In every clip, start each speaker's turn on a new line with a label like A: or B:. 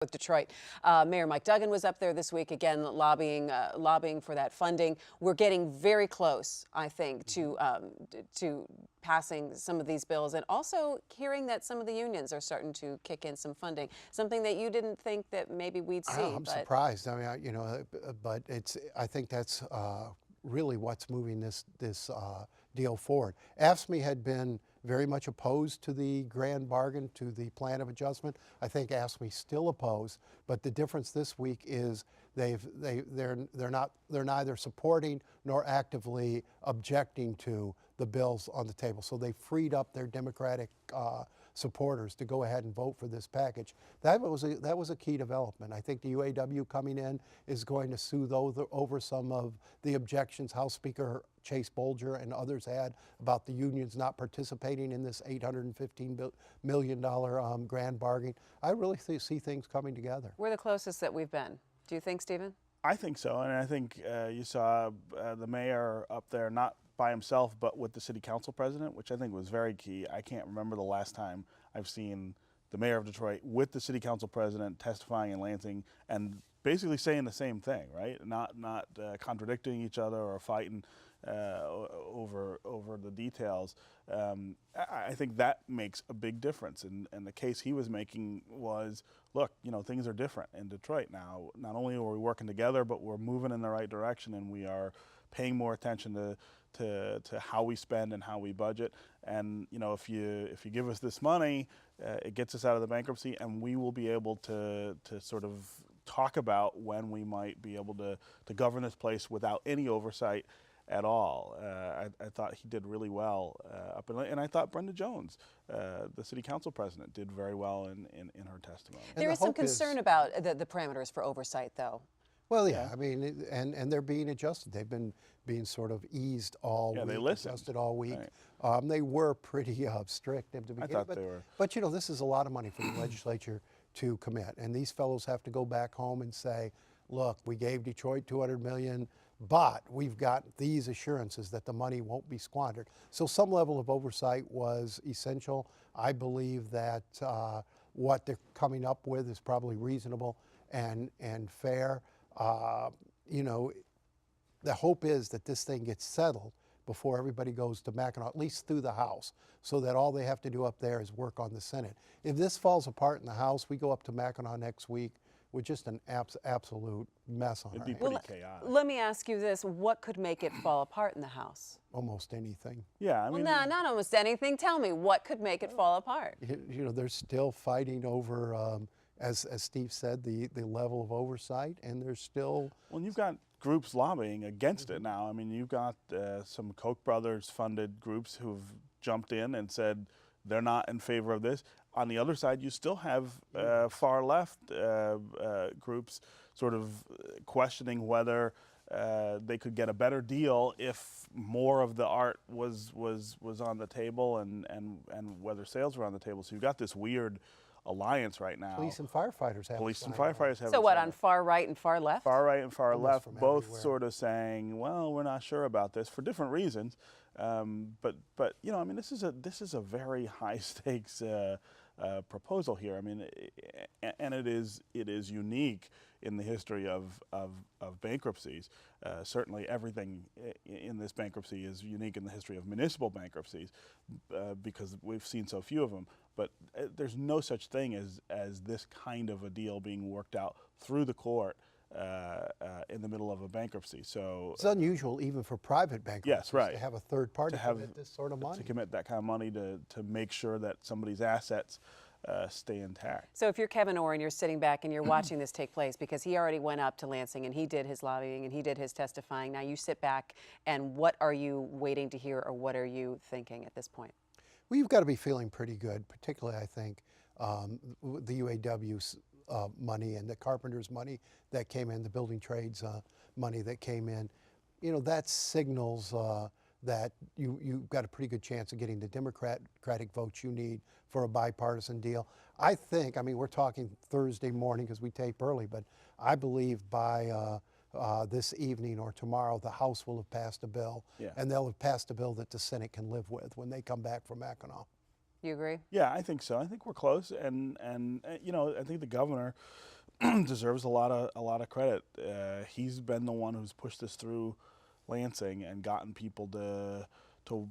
A: With Detroit. Mayor Mike Duggan was up there this week again lobbying for that funding. We're getting very close, I think, to passing some of these bills, and also hearing that some of the unions are starting to kick in some funding, something that you didn't think that maybe we'd see.
B: I'm surprised. I mean, but I think that's really what's moving this deal forward. AFSCME had been very much opposed to the grand bargain, to the plan of adjustment. I think AFSCME still opposed, but the difference this week is they're neither supporting nor actively objecting to the bills on the table. So they freed up their Democratic supporters to go ahead and vote for this package. That was a key development. I think the UAW coming in is going to soothe over some of the objections House Speaker Chase Bolger and others had about the unions not participating in this $815 million grand bargain. I really see things coming together.
A: We're the closest that we've been. Do you think, Stephen?
C: I think so, and I think you saw the mayor up there, not by himself, but with the city council president, which I think was very key. I can't remember the last time I've seen the mayor of Detroit with the city council president testifying in Lansing and basically saying the same thing, right? Not contradicting each other or fighting over the details. I think that makes a big difference, and the case he was making was, look, things are different in Detroit now. Not only are we working together, but we're moving in the right direction, and we are paying more attention to how we spend and how we budget. And if you give us this money, it gets us out of the bankruptcy, and we will be able to sort of talk about when we might be able to govern this place without any oversight at all. I thought he did really well and I thought Brenda Jones, the city council president, did very well in her testimony.
A: There is some concern about the parameters for oversight, though.
B: Well, yeah, I mean, and they're being adjusted. They've been being sort of eased all week,
C: they listened.
B: adjusted all week.
C: Right.
B: They were pretty strict to begin.
C: I thought they were.
B: But this is a lot of money for the legislature to commit, and these fellows have to go back home and say, look, we gave Detroit $200 million, but we've got these assurances that the money won't be squandered. So some level of oversight was essential. I believe that what they're coming up with is probably reasonable and fair. The hope is that this thing gets settled before everybody goes to Mackinac, at least through the House, so that all they have to do up there is work on the Senate. If this falls apart in the House, we go up to Mackinac next week with just an absolute mess on our hands.
C: It'd be pretty chaotic.
A: Let me ask you this. What could make it fall apart in the House?
B: Almost anything.
C: Yeah, I mean,
A: well, not almost anything. Tell me, what could make it fall apart?
B: They're still fighting over, as Steve said, the level of oversight, and there's still...
C: Well, you've got groups lobbying against it now. I mean, you've got some Koch brothers funded groups who've jumped in and said they're not in favor of this. On the other side, you still have far left groups sort of questioning whether they could get a better deal if more of the art was on the table and whether sales were on the table. So you've got this weird alliance right now.
B: Police and firefighters have.
C: Police and firefighters have.
A: So what, on far right and far left?
C: Far right and far
B: Almost
C: left,
B: from
C: both
B: everywhere.
C: sort of saying, well, we're not sure about this for different reasons. But I mean, this is a very high stakes proposal here. I mean, and it is unique in the history of bankruptcies. Certainly everything in this bankruptcy is unique in the history of municipal bankruptcies because we've seen so few of them. But there's no such thing as this kind of a deal being worked out through the court in the middle of a bankruptcy. So
B: it's unusual even for private bankruptcies.
C: Yes, right.
B: To have a third party commit this sort of money.
C: To commit that kind of money to make sure that somebody's assets stay intact.
A: So if you're Kevin Orr and you're sitting back and you're watching this take place, because he already went up to Lansing and he did his lobbying and he did his testifying, now you sit back and what are you waiting to hear, or what are you thinking at this point?
B: Well, you've got to be feeling pretty good, particularly I think the UAW's money and the carpenters' money that came in, the building trades money that came in. That signals that you've got a pretty good chance of getting the Democratic votes you need for a bipartisan deal. I mean, we're talking Thursday morning because we tape early, but I believe by this evening or tomorrow, the House will have passed a bill, and they'll have passed a bill that the Senate can live with when they come back from Mackinac.
A: You agree?
C: Yeah, I think so. I think we're close, and you know, I think the governor deserves a lot of credit. He's been the one who's pushed this through Lansing and gotten people to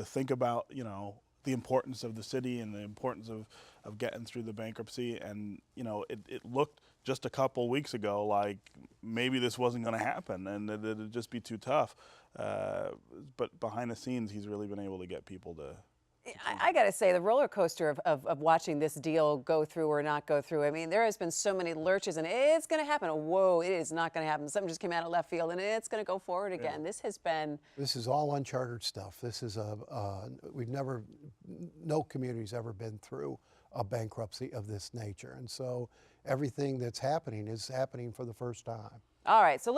C: think about, you know, the importance of the city and the importance of getting through the bankruptcy. And you know, it looked just a couple weeks ago like maybe this wasn't going to happen and that it'd just be too tough. But behind the scenes, he's really been able to get people to.
A: I got to say, the roller coaster of watching this deal go through or not go through. I mean, there has been so many lurches, and it's going to happen. Whoa, it is not going to happen. Something just came out of left field, and it's going to go forward again.
C: Yeah.
B: This is all uncharted stuff. This is no community's ever been through a bankruptcy of this nature, and so everything that's happening is happening for the first time.
A: All right, so